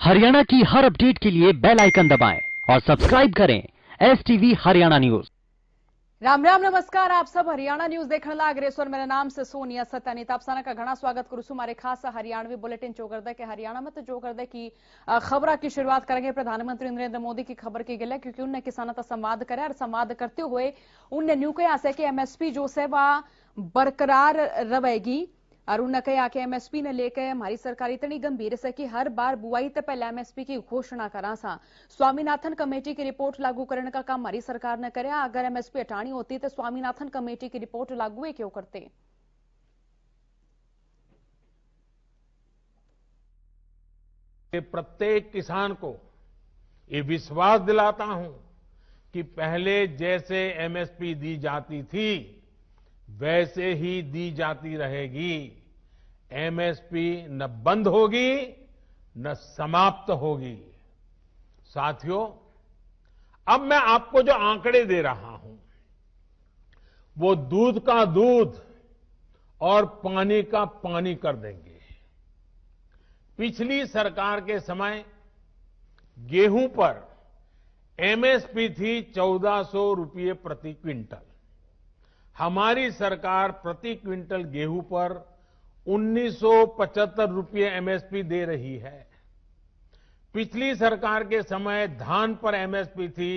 हरियाणा की हर अपडेट के लिए बेल आइकन दबाएं और सब्सक्राइब करें STV हरियाणा न्यूज। राम राम नमस्कार। आप सब हरियाणा न्यूज देखने लाग रहे और मेरा नाम से सोनिया सत्यानी आपसाना का घना स्वागत करूँ मारे खास हरियाणवी बुलेटिन जो करदे के हरियाणा में तो जो करदे की खबर की शुरुआत करेंगे प्रधानमंत्री नरेंद्र मोदी की खबर की गल है क्योंकि उनने किसानों का संवाद करे और संवाद करते हुए उनने न्यू कहा है कि MSP जो है वह बरकरार रहेगी और उन्होंने कहा कि MSP ने लेकर हमारी सरकार इतनी गंभीर है कि हर बार बुआई से पहले MSP की घोषणा करा सा। स्वामीनाथन कमेटी की रिपोर्ट लागू करने का काम हमारी सरकार ने कराया। अगर MSP हटानी होती तो स्वामीनाथन कमेटी की रिपोर्ट लागू ही क्यों करते। प्रत्येक किसान को ये विश्वास दिलाता हूं कि पहले जैसे MSP दी जाती थी वैसे ही दी जाती रहेगी। MSP न बंद होगी न समाप्त होगी। साथियों, अब मैं आपको जो आंकड़े दे रहा हूं वो दूध का दूध और पानी का पानी कर देंगे। पिछली सरकार के समय गेहूं पर MSP थी 1400 रुपये प्रति क्विंटल। हमारी सरकार प्रति क्विंटल गेहूं पर 1975 रुपये MSP दे रही है। पिछली सरकार के समय धान पर MSP थी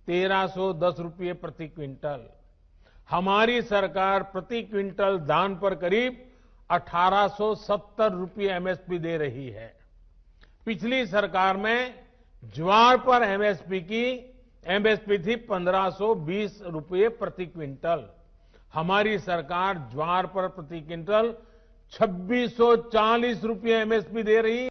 1310 रुपये प्रति क्विंटल। हमारी सरकार प्रति क्विंटल धान पर करीब 1870 रुपये MSP दे रही है। पिछली सरकार में ज्वार पर MSP थी 1520 रुपये प्रति क्विंटल। हमारी सरकार ज्वार पर प्रति क्विंटल 2640 रुपये MSP दे रही है।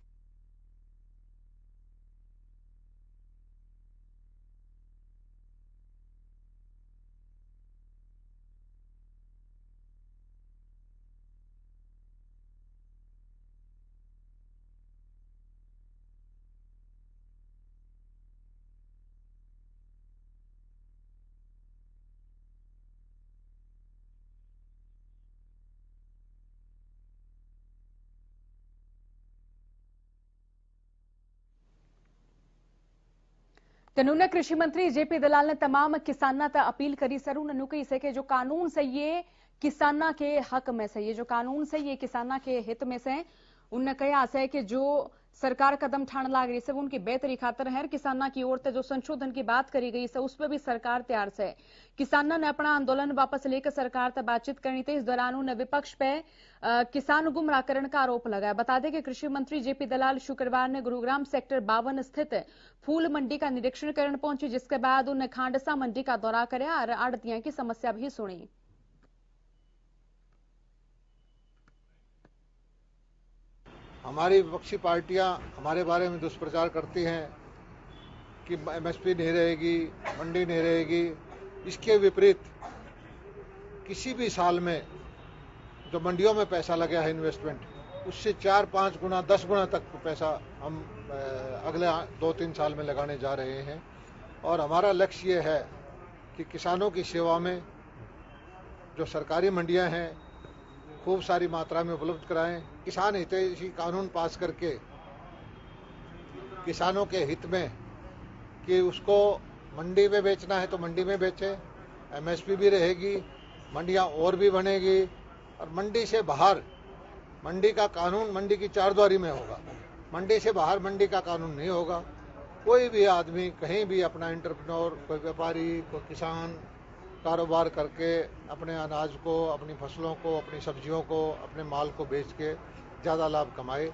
कानून कृषि मंत्री JP दलाल ने तमाम किसानों तक अपील करी सर उन्होंने कही से कि जो कानून से ये किसाना के हक में से ये जो कानून से ये किसाना के हित में से उन्होंने कहा है कि जो सरकार कदम ठाण लाग रही है उनकी बेहतरी खातर है किसाना की ओर से जो संशोधन की बात करी गई है उस पर भी सरकार तैयार से। किसानों ने अपना आंदोलन वापस लेकर सरकार से बातचीत करनी थी। इस दौरान उन्होंने विपक्ष पे किसान गुमराह करने का आरोप लगाया। बता दें कि कृषि मंत्री JP दलाल शुक्रवार ने गुरुग्राम सेक्टर 52 स्थित फूल मंडी का निरीक्षण करने पहुंची जिसके बाद उन्हें खांडसा मंडी का दौरा कराया और आड़तियों की समस्या भी सुनी। हमारी विपक्षी पार्टियां हमारे बारे में दुष्प्रचार करती हैं कि MSP नहीं रहेगी, मंडी नहीं रहेगी। इसके विपरीत किसी भी साल में जो मंडियों में पैसा लगा है इन्वेस्टमेंट उससे 4-5 गुना 10 गुना तक पैसा हम अगले 2-3 साल में लगाने जा रहे हैं। और हमारा लक्ष्य ये है कि किसानों की सेवा में जो सरकारी मंडियां हैं खूब सारी मात्रा में उपलब्ध कराएं। किसान हितैषी कानून पास करके किसानों के हित में कि उसको मंडी में बेचना है तो मंडी में बेचे, MSP भी रहेगी, मंडियां और भी बनेगी और मंडी से बाहर मंडी का कानून मंडी की चारद्वारी में होगा। मंडी से बाहर मंडी का कानून नहीं होगा। कोई भी आदमी कहीं भी अपना एंटरप्रेन्योर, कोई व्यापारी, कोई किसान कारोबार करके अपने अनाज को, अपनी फसलों को, अपनी सब्जियों को, अपने माल को बेच के ज़्यादा लाभ कमाए।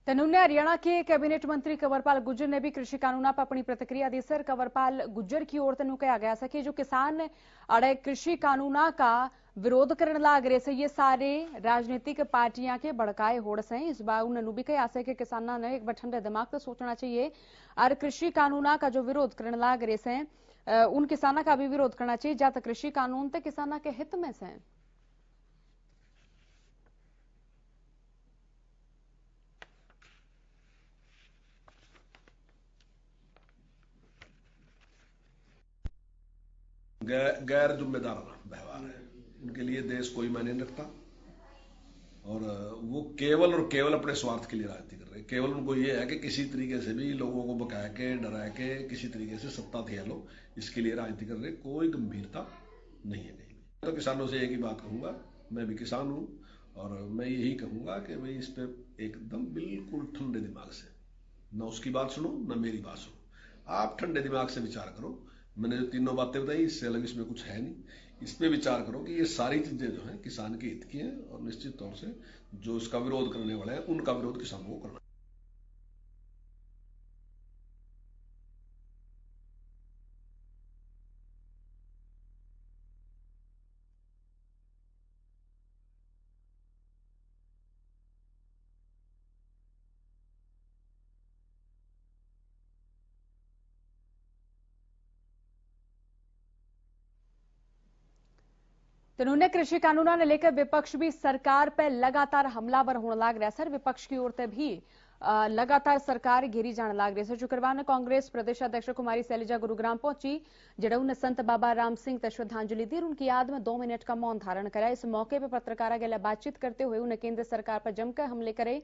तनुने हरियाणा के कैबिनेट मंत्री कंवरपाल गुज्जर ने भी कृषि कानूनों पर अपनी प्रतिक्रिया दी। सर, कंवरपाल गुज्जर की ओर तनु कहा गया कि जो किसान अड़े कृषि कानूनों का विरोध करने लाग रहे से ये सारे राजनीतिक पार्टियां के भड़काए होड़ से। इस बार उन्होंने भी कहा कि किसानों ने एक बार ठंडे दिमाग से सोचना चाहिए और कृषि कानूनों का जो विरोध करने लाग रहे से उन किसानों का भी विरोध करना चाहिए जहां तक कृषि कानून तो किसानों के हित में से। गैर जिम्मेदार व्यवहार है, उनके लिए देश कोई मायने नहीं रखता और वो केवल और केवल अपने स्वार्थ के लिए राजनीति कर रहे हैं। केवल उनको ये है कि किसी तरीके से भी लोगों को बका के डरा के किसी तरीके से सत्ता थे लो, इसके लिए राजनीति कर रहे हैं। कोई गंभीरता नहीं है कहीं। तो किसानों से एक ही बात कहूंगा, मैं भी किसान हूं और मैं यही कहूंगा कि भाई इस पे एकदम बिल्कुल ठंडे दिमाग से, न उसकी बात सुनो न मेरी बात सुनो, आप ठंडे दिमाग से विचार करो। मैंने जो तीनों बातें बताई इससे अलग इसमें कुछ है नहीं। इस पे विचार करो कि ये सारी चीजें जो हैं किसान के हित की हैं और निश्चित तौर से जो इसका विरोध करने वाले हैं उनका विरोध किसानों को करना। तो उन्होंने कृषि कानूनों ने लेकर विपक्ष भी सरकार पर लगातार हमलावर होने लग रहा है। सर, विपक्ष की ओर से भी लगातार सरकार घेरी जाने लग रही है। शुक्रवार कांग्रेस प्रदेश अध्यक्ष कुमारी शैलजा गुरुग्राम पहुंची, जड़े उन्हें संत बाबा राम सिंह तक श्रद्धांजलि दी और उनकी याद में 2 मिनट का मौन धारण करा। इस मौके पर पत्रकारों के लिए बातचीत करते हुए उन्हें केंद्र सरकार पर जमकर हमले करे।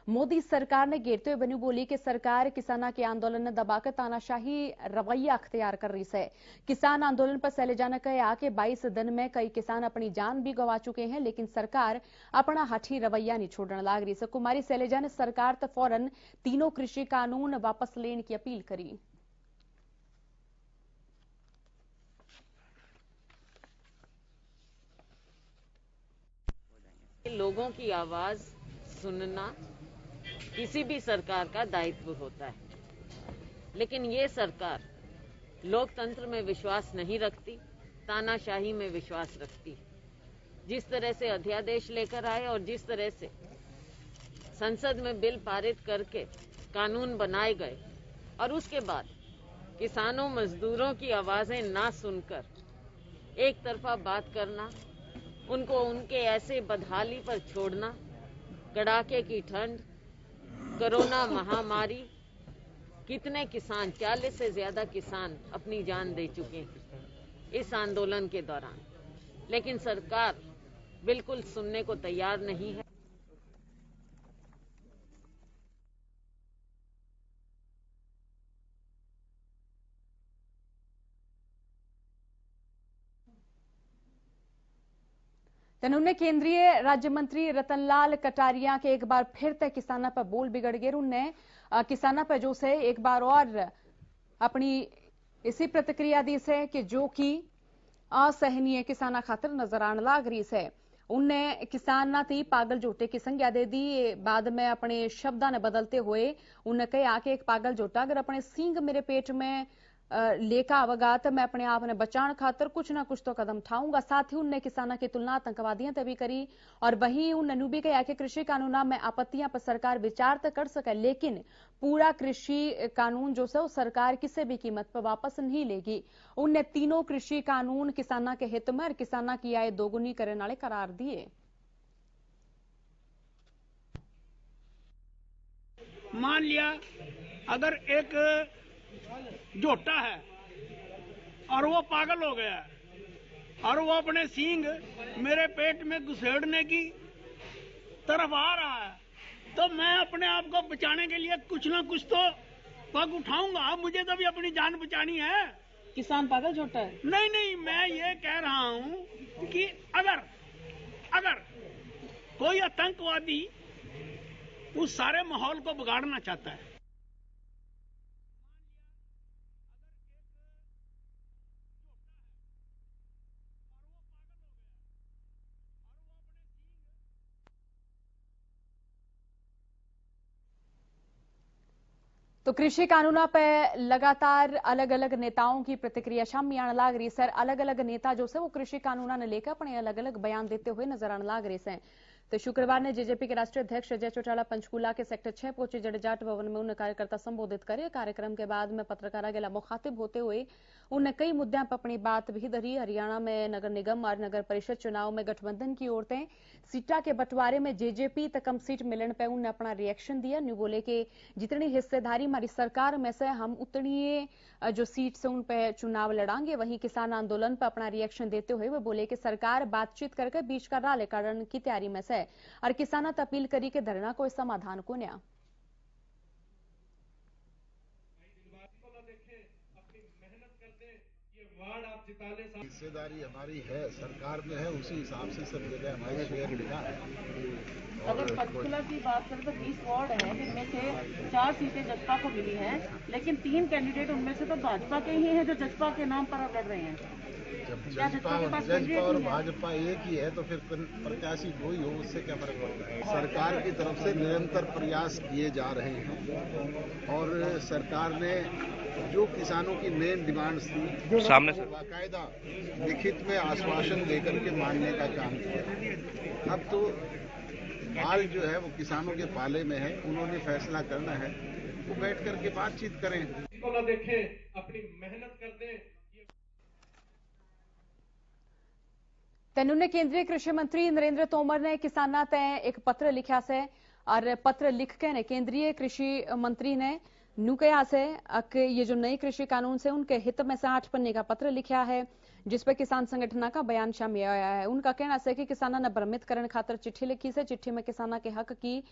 मोदी सरकार ने घेरते हुए बनी बोली कि सरकार किसानों के आंदोलन ने दबाकर तानाशाही रवैया अख्तियार कर रही है। किसान आंदोलन पर शैलजा ने कहा कि 22 दिन में कई किसान अपनी जान भी गंवा चुके हैं, लेकिन सरकार अपना हठी रवैया नहीं छोड़ने लग रही है। कुमारी शैलजा ने सरकार तो फौरन तीनों कृषि कानून वापस लेने की अपील करी। लोगों की आवाज सुनना किसी भी सरकार का दायित्व होता है, लेकिन ये सरकार लोकतंत्र में विश्वास नहीं रखती, तानाशाही में विश्वास रखती। जिस तरह से अध्यादेश लेकर आए और जिस तरह से संसद में बिल पारित करके कानून बनाए गए और उसके बाद किसानों मजदूरों की आवाजें ना सुनकर एक तरफा बात करना, उनको उनके ऐसे बदहाली पर छोड़ना, कड़ाके की ठंड, कोरोना महामारी, कितने किसान 40 से ज्यादा किसान अपनी जान दे चुके हैं इस आंदोलन के दौरान, लेकिन सरकार बिल्कुल सुनने को तैयार नहीं है। उन्होंने केंद्रीय राज्य मंत्री रतनलाल कटारिया के एक बार फिर तक किसानों पर बोल बिगड़ गए। उनने किसानों पर जो से एक बार और अपनी इसी प्रतिक्रिया दी से कि जो कि असहनीय किसाना खातिर नजर आने लग रही है। उनने किसान थी पागल जोटे की संज्ञा दे दी। बाद में अपने शब्दा ने बदलते हुए उन्हें कहा कि एक पागल जोटा अगर अपने सींग मेरे पेट में लेकर आवेगा तो मैं अपने आप ने बचाने खातर कुछ ना कुछ तो कदम उठाऊंगा। साथ ही उनने किसानों की तुलना आतंकवादियों से भी करी और वहीं उन्होंने भी कहा कि कृषि कानूनों में आपत्तियां पर सरकार विचार तो कर सके, लेकिन पूरा कृषि कानून जो है सरकार किसी भी कीमत पर वापस नहीं लेगी। उनने तीनों कृषि कानून किसानों के हित में और किसानों की आय दोगुनी करने वाले करार दिए। मान लिया अगर एक जोटा है और वो पागल हो गया और वो अपने सींग मेरे पेट में घुसेड़ने की तरफ आ रहा है, तो मैं अपने आप को बचाने के लिए कुछ ना कुछ तो पग उठाऊंगा। अब मुझे तो भी अपनी जान बचानी है। किसान पागल जोटा है? नहीं, मैं ये कह रहा हूं कि अगर कोई आतंकवादी उस सारे माहौल को बिगाड़ना चाहता है, तो कृषि कानूनों पर लगातार अलग अलग नेताओं की प्रतिक्रिया सामने आने लग रही सर। अलग अलग नेता जो से वो कृषि कानूनों ने लेकर अपने अलग अलग बयान देते हुए नजर आने लग रहे हैं। तो शुक्रवार ने जेजेपी के राष्ट्रीय अध्यक्ष अजय चौटाला पंचकूला के सेक्टर 6 पहुंचे जडेजाट भवन में उन्हें कार्यकर्ता संबोधित करे। कार्यक्रम के बाद में पत्रकारों के मुखातिब होते हुए उन्हें कई मुद्दों पर अपनी बात भी धरी। हरियाणा में नगर निगम और नगर परिषद चुनाव में गठबंधन की औरतें सीटा के बंटवारे में जेजेपी तक कम सीट मिलने पर उन्हें अपना रिएक्शन दिया। न्यू बोले कि जितनी हिस्सेदारी हमारी सरकार में से हम उतनी जो सीट से उन पर चुनाव लड़ांगे। वहीं किसान आंदोलन पर अपना रिएक्शन देते हुए वो बोले कि सरकार बातचीत करके बीच का राह लेकर की तैयारी में से और किसाना अपील करी के धरना को समाधान को न्या। हिस्सेदारी हमारी है, सरकार में है, उसी हिसाब से सब जगह हमारे शेयर मिला है। अगर पंचकूला की बात करें तो 20 वार्ड है, जिनमें से 4 सीटें जसपा को मिली हैं, लेकिन 3 कैंडिडेट उनमें से तो भाजपा के ही हैं जो जसपा के नाम पर अब लड़ रहे हैं। जब जसपा और भाजपा एक ही है तो फिर प्रत्याशी कोई हो, उससे क्या फर्क पड़ता है। सरकार की तरफ से निरंतर प्रयास किए जा रहे हैं और सरकार ने जो किसानों की मेन डिमांड्स थी सामने से बाकायदा लिखित में आश्वासन देकर के मानने का काम किया। अब तो माल जो है वो किसानों के पाले में है, उन्होंने फैसला करना है, वो बैठ करके बातचीत करें। इसको न देखें, अपनी मेहनत कर दें। तेनुने केंद्रीय कृषि मंत्री नरेंद्र तोमर ने किसाना तय एक पत्र लिखा से और पत्र लिख के ने केंद्रीय कृषि मंत्री ने नु कहा से कि ये जो नए कृषि कानून से उनके हित में से 8 पन्ने का पत्र लिखा है जिसपे किसान संगठन का बयान शामिल आया है। उनका कहना है कि किसाना ने भ्रमित करने खातर चिट्ठी लिखी से, चिट्ठी में किसाना के हक की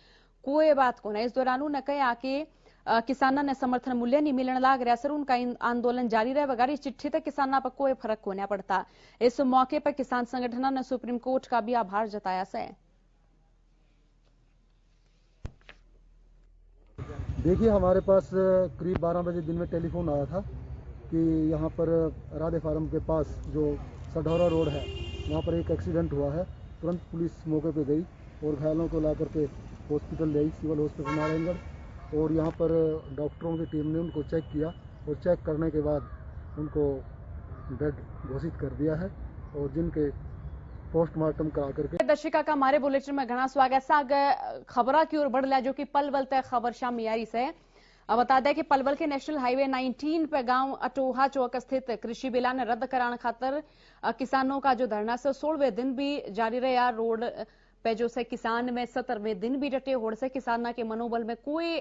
कोई बात को नहीं। इस दौरान उन्होंने कहा कि किसाना ने समर्थन मूल्य नहीं मिलने लग रहा सर, उनका आंदोलन जारी रहे बगैर इस चिट्ठी तक किसाना पर कोई फर्क होना पड़ता। इस मौके पर किसान संगठन ने सुप्रीम कोर्ट का भी आभार जताया से। देखिए, हमारे पास करीब 12 बजे दिन में टेलीफोन आया था कि यहाँ पर राधे फार्म के पास जो सढौरा रोड है वहाँ पर एक एक्सीडेंट हुआ है। तुरंत पुलिस मौके पे गई और घायलों को ला करके हॉस्पिटल ले आई, सिविल हॉस्पिटल नारायणगढ़। और यहाँ पर डॉक्टरों की टीम ने उनको चेक किया और चेक करने के बाद उनको डेड घोषित कर दिया है और जिनके पोस्टमार्टम करा करके। दर्शिका का हमारे बुलेटिन में घना स्वागत साग खबरा की ओर बढ़ लिया जो कि पलवल तक खबर शामी आई से। अब बता दें कि पलवल के नेशनल हाईवे 19 पे गांव अटोहा चौक स्थित कृषि बिल ने रद्द कराने खातर किसानों का जो धरना से 16वें दिन भी जारी रहा। रोड पे जो से किसान में 17वें दिन भी डटे होड़ से किसाना के मनोबल में कोई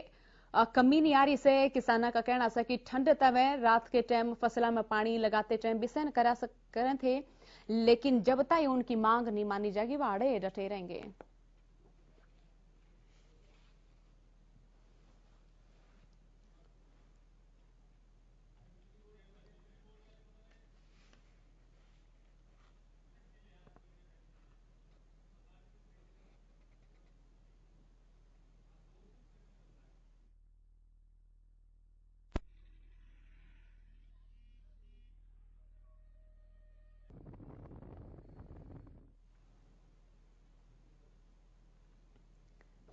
कमी नहीं आ रही से। किसाना का कहना है कि ठंड तवे रात के टाइम फसला में पानी लगाते टाइम बिसन करें थे, लेकिन जब तक उनकी मांग नहीं मानी जाएगी वह आड़े डटे रहेंगे।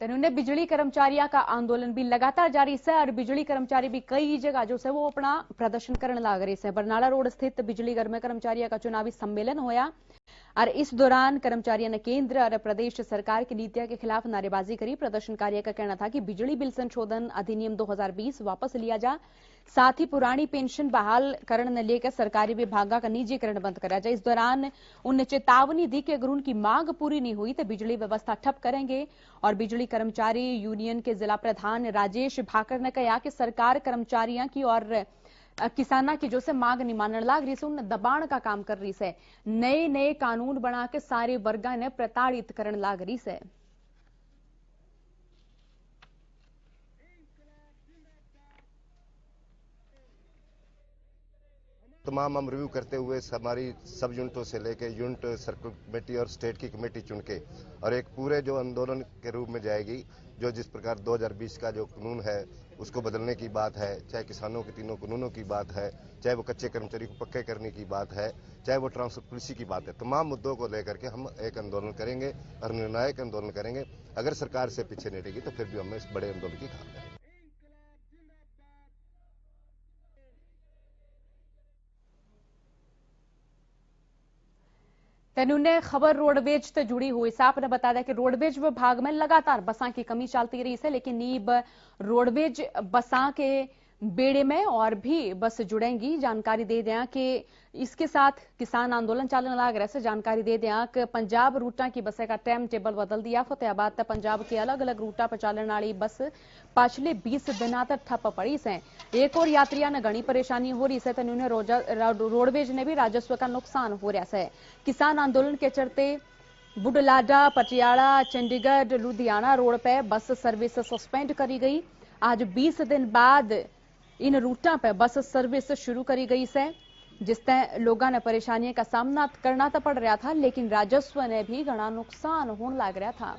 उन्होंने बिजली कर्मचारियों का आंदोलन भी लगातार जारी है और बिजली कर्मचारी भी कई जगह जो है वो अपना प्रदर्शन करने लग रहे हैं। बरनाला रोड स्थित बिजली घर में कर्मचारियों का चुनावी सम्मेलन होया और इस दौरान कर्मचारियों ने केंद्र और प्रदेश सरकार की नीतियों के खिलाफ नारेबाजी करी। प्रदर्शनकारियों का कहना था कि बिजली बिल संशोधन अधिनियम 2020 वापस लिया जा, साथ ही पुरानी पेंशन बहाल करने लेकर सरकारी विभागों का निजीकरण बंद करा जाए। इस दौरान उन्हें चेतावनी दी कि अगर उनकी मांग पूरी नहीं हुई तो बिजली व्यवस्था ठप करेंगे। और बिजली कर्मचारी यूनियन के जिला प्रधान राजेश भाकर ने कहा कि सरकार कर्मचारियों की और किसाना की जो से मांग नहीं मानने लग रही से उन्हें दबाण का काम कर रही से, नए नए कानून बना के सारे वर्गा ने प्रताड़ित करने लग रही से। तमाम हम रिव्यू करते हुए हमारी सब यूनिटों से लेके यूनिट सर्कल कमेटी और स्टेट की कमेटी चुन के और एक पूरे जो आंदोलन के रूप में जाएगी। जो जिस प्रकार 2020 का जो कानून है उसको बदलने की बात है, चाहे किसानों के 3 कानूनों की बात है, चाहे वो कच्चे कर्मचारी को पक्के करने की बात है, चाहे वो ट्रांसपोर्ट पॉलिसी की बात है, तमाम मुद्दों को लेकर के हम एक आंदोलन करेंगे और निर्णायक आंदोलन करेंगे। अगर सरकार से पीछे नहीं रहेगी तो फिर भी हम इस बड़े आंदोलन की खातिर तनुने खबर रोडवेज से जुड़ी हुई साहब ने बताया कि रोडवेज विभाग में लगातार बसां की कमी चलती रही है, लेकिन नीब रोडवेज बसां के बेड़े में और भी बस जुड़ेंगी। जानकारी दे दें कि इसके साथ किसान आंदोलन चलने लग रहा है। जानकारी दे दें कि पंजाब रूटा की बसें का टाइम टेबल बदल दिया। फतेहाबाद तक पंजाब के अलग अलग रूटा पर चलने वाली बस पिछले 20 दिनों तक ठप पड़ी से। एक और यात्रियों ने घनी परेशानी हो रही है, तो उन्हें रोडवेज ने भी राजस्व का नुकसान हो रहा है। किसान आंदोलन के चलते बुढलाडा, पटियाला, चंडीगढ़, लुधियाना रोड पर बस सर्विस सस्पेंड करी गई। आज 20 दिन बाद इन रूटा पर बस सर्विस शुरू करी गई है, जिससे लोगों ने परेशानियों का सामना करना तो पड़ रहा था, लेकिन राजस्व ने भी घना नुकसान होने लग रहा था।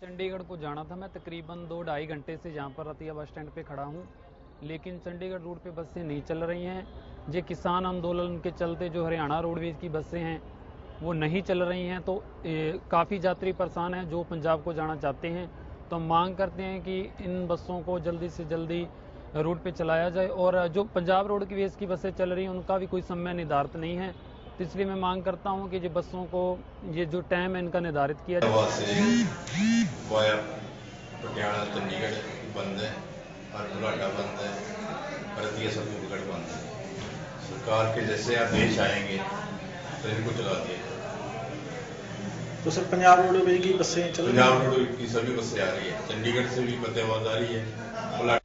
चंडीगढ़ को जाना था मैं, तकरीबन 2-2.5 घंटे से यहाँ पर रतिया बस स्टैंड पे खड़ा हूँ, लेकिन चंडीगढ़ रूट पे बसें नहीं चल रही हैं। ये किसान आंदोलन के चलते जो हरियाणा रोडवेज की बसें हैं वो नहीं चल रही हैं, तो काफ़ी यात्री परेशान हैं जो पंजाब को जाना चाहते हैं। तो हम मांग करते हैं कि इन बसों को जल्दी से जल्दी रूट पे चलाया जाए, और जो पंजाब रोडवेज की बसें चल रही हैं उनका भी कोई समय निर्धारित नहीं है। तो इसलिए मैं मांग करता हूं कि ये बसों को ये जो टाइम है इनका निर्धारित किया जाए। पटियाला चंडीगढ़ बंद है और बुढलाडा बंद है, रतिया सबूतगढ़ बंद है। सरकार के जैसे आदेश आएंगे तो इनको चला दिया जाए। तो सर पंजाब रोडवेज की बसें चल रही हैं? पंजाब रोडवेज की सभी बसें आ रही है, चंडीगढ़ से भी फतेहाबाद आ रही है।